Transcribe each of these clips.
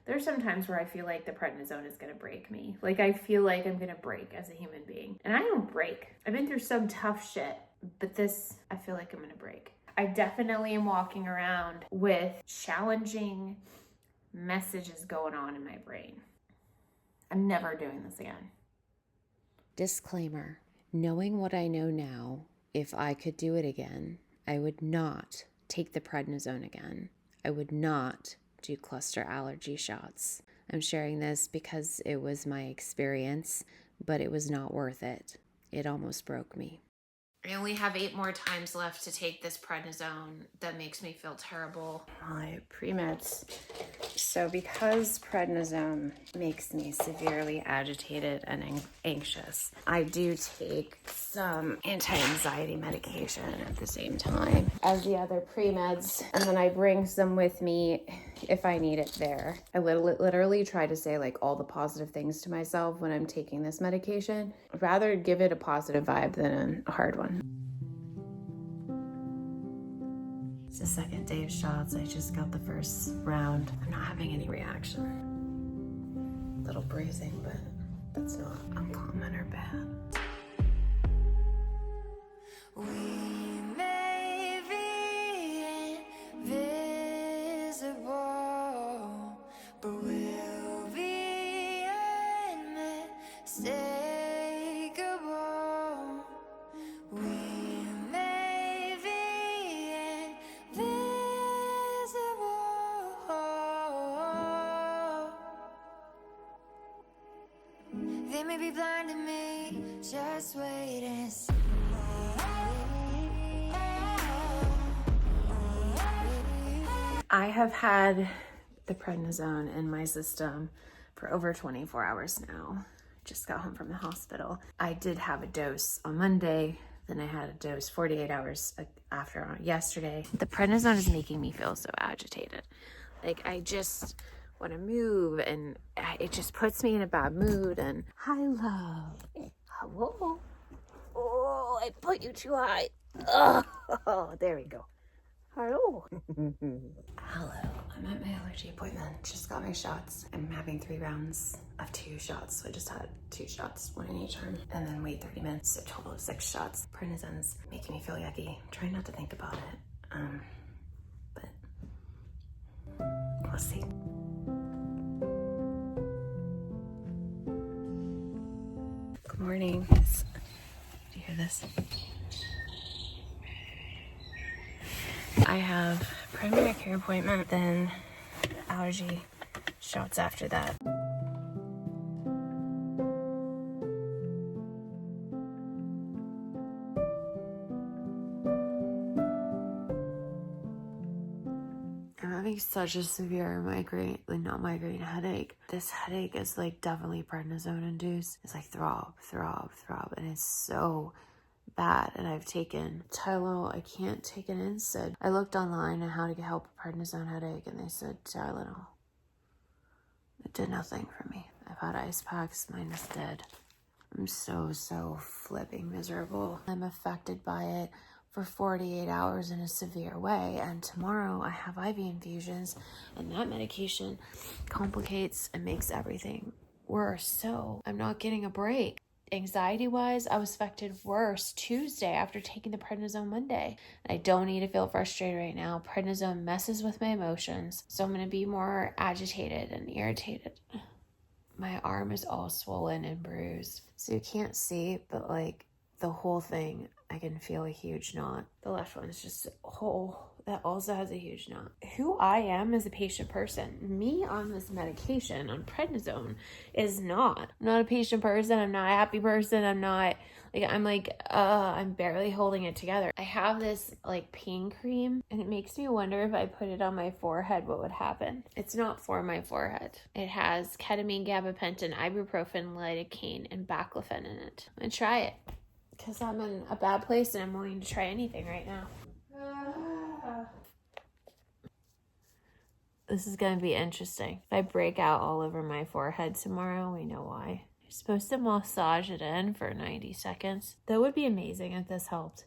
There's some times where I feel like the prednisone is going to break me. Like I feel like I'm going to break as a human being. And I don't break. I've been through some tough shit, but this, I feel like I'm going to break. I definitely am walking around with challenging messages going on in my brain. I'm never doing this again. Disclaimer, knowing what I know now, if I could do it again, I would not take the prednisone again. I would not do cluster allergy shots. I'm sharing this because it was my experience, but it was not worth it. It almost broke me. I only have 8 more times left to take this prednisone. That makes me feel terrible. My pre-meds. So because prednisone makes me severely agitated and anxious, I do take some anti-anxiety medication at the same time as the other pre-meds. And then I bring some with me if I need it there. I literally try to say like all the positive things to myself when I'm taking this medication. I'd rather give it a positive vibe than a hard one. It's the second day of shots. I just got the first round. I'm not having any reaction. A little bruising, but that's not uncommon or bad. We may be invisible, but we'll be unmistakable. We may be invisible. They may be blind to me, just wait and see. I have had the prednisone in my system for over 24 hours now. Just got home from the hospital. I did have a dose on Monday, then I had a dose 48 hours after yesterday. The prednisone is making me feel so agitated. Like I just want to move and it just puts me in a bad mood. And hi, love. Hello. Oh, I put you too high. Oh, there we go. Hello. Hello. I'm at my allergy appointment. Just got my shots. I'm having 3 rounds of 2 shots. So I just had 2 shots, 1 in each arm, and then wait 30 minutes. So a total of 6 shots. Prednisone's making me feel yucky. I'm trying not to think about it. But we'll see. Good morning. Do you hear this? I have primary care appointment, then allergy shots after that. I'm having such a severe migraine, like not migraine, headache. This headache is like definitely prednisone induced. It's like throb, and it's so bad. And I've taken Tylenol. I can't take an NSAID. I looked online on how to get help with prednisone headache, and they said Tylenol. It did nothing for me. I've had ice packs. Mine is dead. I'm so flipping miserable. I'm affected by it for 48 hours in a severe way, and tomorrow I have IV infusions, and that medication complicates and makes everything worse. So I'm not getting a break. Anxiety-wise, I was affected worse Tuesday after taking the prednisone Monday. I don't need to feel frustrated right now. Prednisone messes with my emotions, so I'm going to be more agitated and irritated. My arm is all swollen and bruised, so you can't see, but like the whole thing, I can feel a huge knot. The left one is just a hole that also has a huge knot. Who I am as a patient person, me on this medication, on prednisone, is not. I'm not a patient person. I'm not a happy person. I'm barely holding it together. I have this like pain cream, and it makes me wonder if I put it on my forehead, what would happen? It's not for my forehead. It has ketamine, gabapentin, ibuprofen, lidocaine, and baclofen in it. I'm gonna try it because I'm in a bad place and I'm willing to try anything right now. This is going to be interesting. If I break out all over my forehead tomorrow, we know why. You're supposed to massage it in for 90 seconds. That would be amazing if this helped.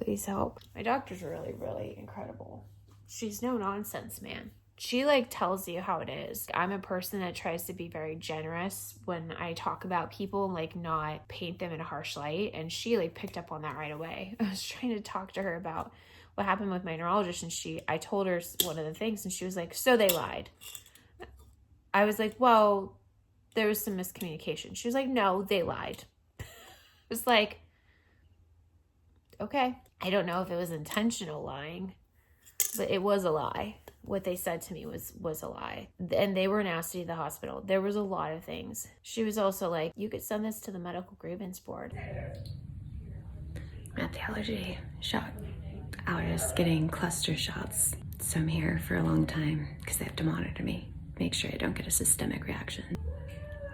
Please help. My doctor's really incredible. She's no nonsense, man. She like tells you how it is. I'm a person that tries to be very generous when I talk about people, like not paint them in a harsh light. And she like picked up on that right away. I was trying to talk to her about what happened with my neurologist, and I told her one of the things, and she was like, so they lied. I was like, well, there was some miscommunication. She was like, no, they lied. It was like, okay. I don't know if it was intentional lying, but it was a lie. What they said to me was a lie. And they were nasty at the hospital. There was a lot of things. She was also like, you could send this to the medical grievance board. I'm at the allergy shot. Allergists getting cluster shots. So I'm here for a long time because they have to monitor me. Make sure I don't get a systemic reaction.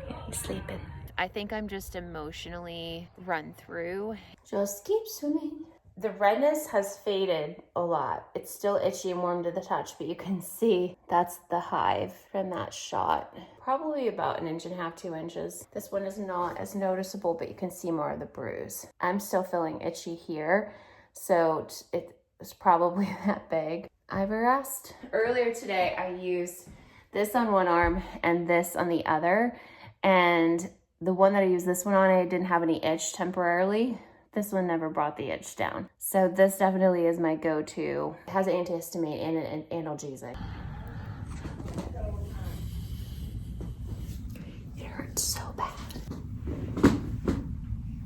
Yeah, he's sleeping. I think I'm just emotionally run through. Just keep swimming. The redness has faded a lot. It's still itchy and warm to the touch, but you can see that's the hive from that shot. Probably about 1.5 inches, 2 inches. This one is not as noticeable, but you can see more of the bruise. I'm still feeling itchy here, so it's probably that big. Iverest. Earlier today, I used this on one arm and this on the other, and the one that I used this one on, I didn't have any itch temporarily. This one never brought the itch down. So this definitely is my go-to. It has an antihistamine and an analgesic. It hurts so bad.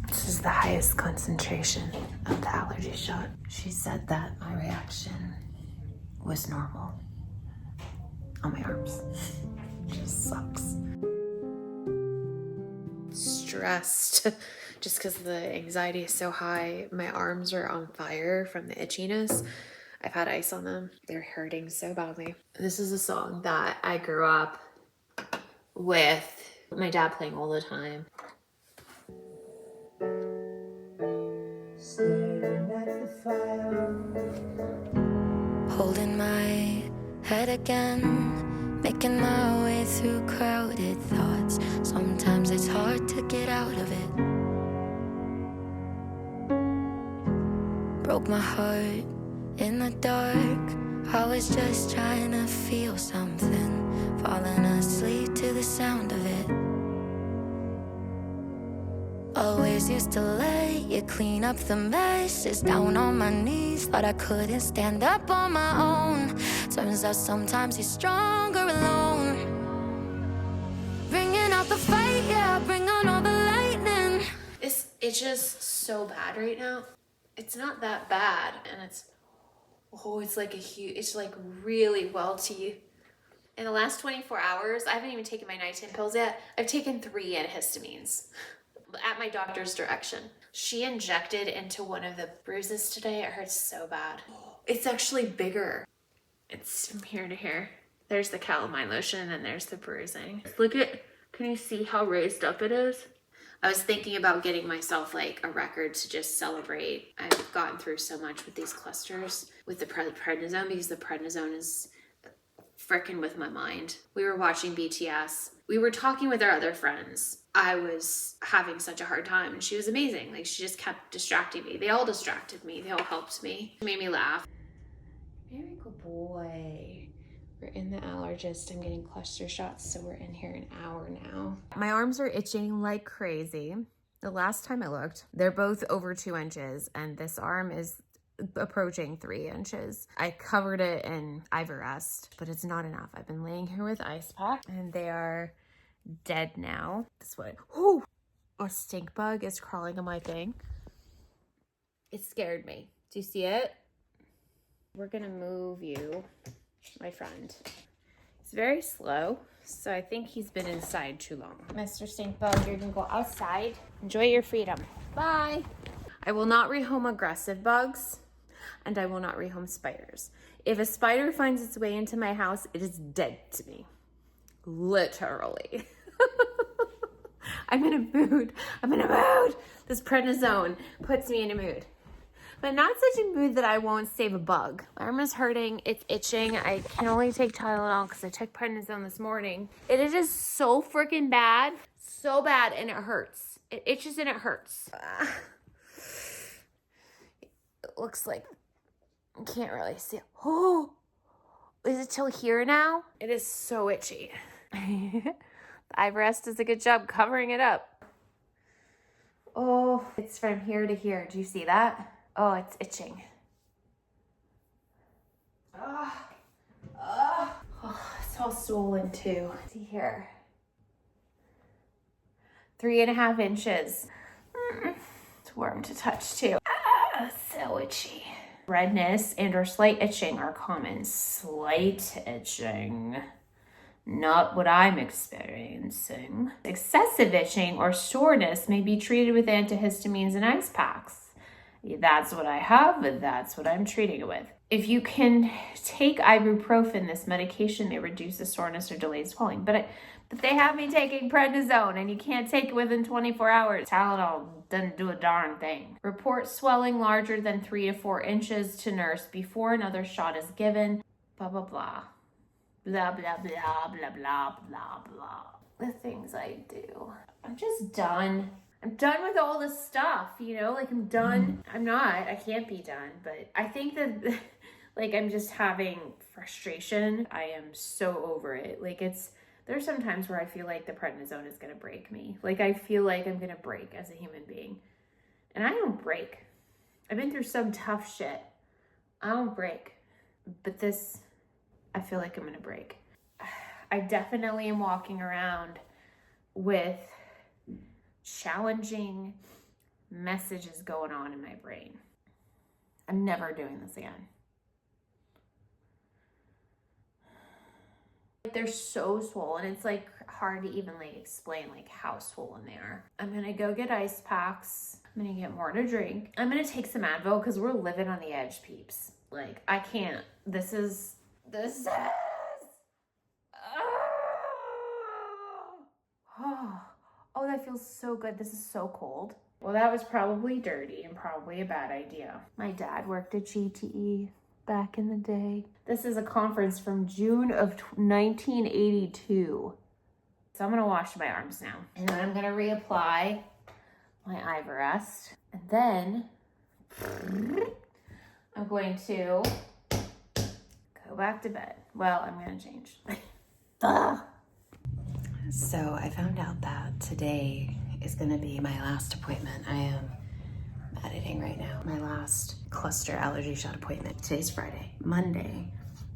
This is the highest concentration of the allergy shot. She said that my reaction was normal on my arms. It just sucks. Stressed just because the anxiety is so high. My arms are on fire from the itchiness. I've had ice on them. They're hurting so badly. This is a song that I grew up with my dad playing all the time. Staring at the fire, Holding my head again, making my way through crowded thoughts. Sometimes it's hard to get out of it. Broke my heart in the dark. I was just trying to feel something, falling asleep to the sound of it. Always used to let you clean up the messes. Down on my knees, thought I couldn't stand up on my own. Turns out sometimes you're stronger alone. Bringing out the fight, yeah, bring on all the lightning. It's just so bad right now. It's not that bad, and it's like a huge, it's like really welty. In the last 24 hours, I haven't even taken my nighttime pills yet. I've taken 3 antihistamines at my doctor's direction. She injected into one of the bruises today. It hurts so bad. It's actually bigger. It's from here to here. There's the calamine lotion and there's the bruising. Can you see how raised up it is? I was thinking about getting myself like a record to just celebrate. I've gotten through so much with these clusters with the prednisone, because the prednisone is frickin' with my mind. We were watching BTS. We were talking with our other friends. I was having such a hard time, and she was amazing. Like, she just kept distracting me. They all distracted me. They all helped me. She made me laugh. Very good boy. We're in the allergist. I'm getting cluster shots, so we're in here an hour now. My arms are itching like crazy. The last time I looked, they're both over 2 inches, and this arm is approaching 3 inches. I covered it in Iverest, but it's not enough. I've been laying here with ice pack, and they are dead now. This way. Whew. A stink bug is crawling on my thing. It scared me. Do you see it? We're gonna move you, my friend. He's very slow, so I think he's been inside too long. Mr. Stink Bug, you're gonna go outside. Enjoy your freedom. Bye. I will not rehome aggressive bugs, and I will not rehome spiders. If a spider finds its way into my house, it is dead to me. Literally. I'm in a mood. This prednisone puts me in a mood. But not such a mood that I won't save a bug. My arm is hurting. It's itching. I can only take Tylenol because I took prednisone this morning. It is just so freaking bad. So bad, and it hurts. It itches and it hurts. It looks like I can't really see. Oh, Is it till here now? It is so itchy. The Ivorest does a good job covering it up. Oh, it's from here to here. Do you see that? Oh, it's itching. Oh, it's all swollen too. See here. 3.5 inches. It's warm to touch too. So itchy. Redness and or slight itching are common. Slight itching. Not what I'm experiencing. Excessive itching or soreness may be treated with antihistamines and ice packs. That's what I have, but that's what I'm treating it with. If you can take ibuprofen, this medication may reduce the soreness or delay swelling. But they have me taking prednisone, and you can't take it within 24 hours. Tylenol doesn't do a darn thing. Report swelling larger than 3 to 4 inches to nurse before another shot is given. Blah, blah, blah. Blah, blah, blah, blah, blah, blah, blah. The things I do. I'm just done. I'm done with all this stuff, you know? Like, I'm done. I'm not. I can't be done. But I think that, like, I'm just having frustration. I am so over it. Like, there's some times where I feel like the prednisone is going to break me. Like, I feel like I'm going to break as a human being. And I don't break. I've been through some tough shit. I don't break. But this, I feel like I'm going to break. I definitely am walking around with challenging messages going on in my brain. I'm never doing this again. They're so swollen. It's like hard to even like explain like how swollen they are. I'm gonna go get ice packs. I'm gonna get more to drink. I'm gonna take some Advil because we're living on the edge, peeps. Like, I can't. This is Oh, that feels so good. This is so cold. Well, that was probably dirty and probably a bad idea. My dad worked at GTE back in the day. This is a conference from June of 1982. So I'm gonna wash my arms now. And then I'm gonna reapply my Ivorest. And then I'm going to go back to bed. Well, I'm gonna change. So I found out that today is going to be my last appointment. I am editing right now. My last cluster allergy shot appointment. Today's Friday. Monday,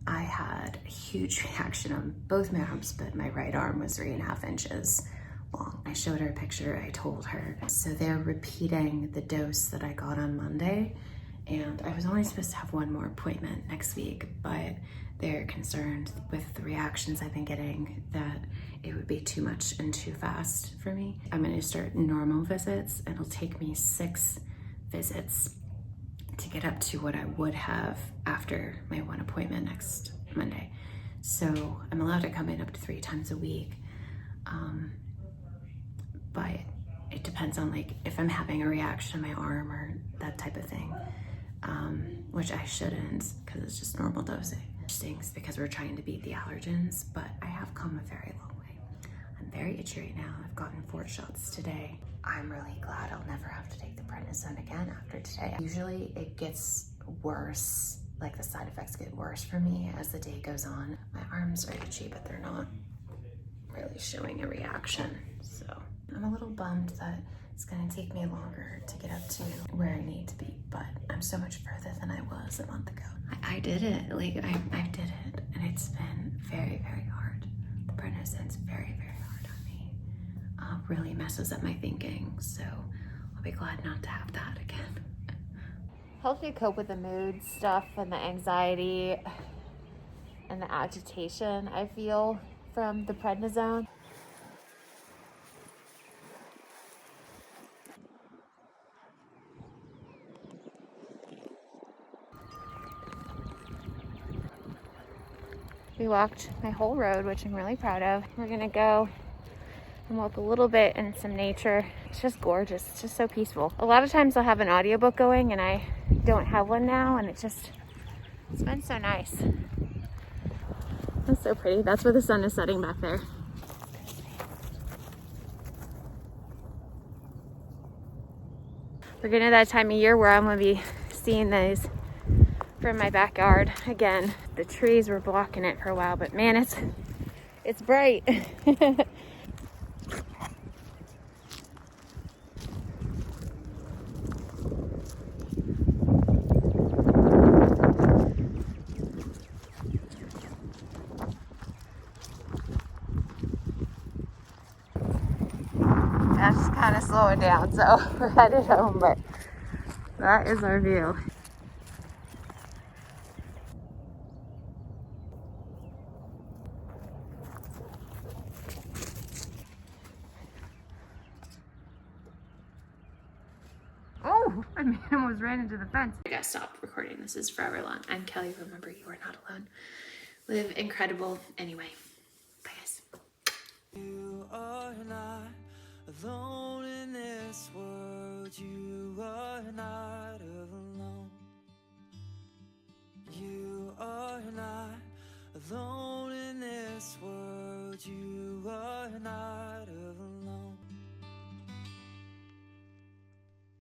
I had a huge reaction on both my arms, but my right arm was 3.5 inches long. I showed her a picture. I told her. So they're repeating the dose that I got on Monday. And I was only supposed to have one more appointment next week, but they're concerned with the reactions I've been getting that it would be too much and too fast for me. I'm gonna start normal visits, and it'll take me 6 visits to get up to what I would have after my one appointment next Monday. So I'm allowed to come in up to 3 times a week, but it depends on like if I'm having a reaction in my arm or that type of thing, which I shouldn't because it's just normal dosing. It stinks because we're trying to beat the allergens, but I have come a very long way. I'm very itchy right now. I've gotten 4 shots today. I'm really glad I'll never have to take the prednisone again after today. Usually it gets worse, like the side effects get worse for me as the day goes on. My arms are itchy, but they're not really showing a reaction. So I'm a little bummed that it's gonna take me longer to get up to where I need to be, but I'm so much further than I was a month ago. I did it, like I did it, and it's been very, very hard. The prednisone's very, very hard on me. Really messes up my thinking, so I'll be glad not to have that again. Helps me cope with the mood stuff and the anxiety and the agitation I feel from the prednisone. We walked my whole road, which I'm really proud of. We're gonna go and walk a little bit in some nature. It's just gorgeous. It's just so peaceful. A lot of times I'll have an audiobook going and I don't have one now, and it's been so nice. That's so pretty. That's where the sun is setting back there. We're getting to that time of year where I'm gonna be seeing these from my backyard. Again, the trees were blocking it for a while, but man, it's bright. I'm just kind of slowing down, so we're headed home, but that is our view. Oh, I almost ran into the fence. I gotta stop recording. This is forever long. I'm Kelly. Remember, you are not alone. Live incredible anyway. Bye, guys. You are not alone in this world. You are not alone. You are not alone in this world. You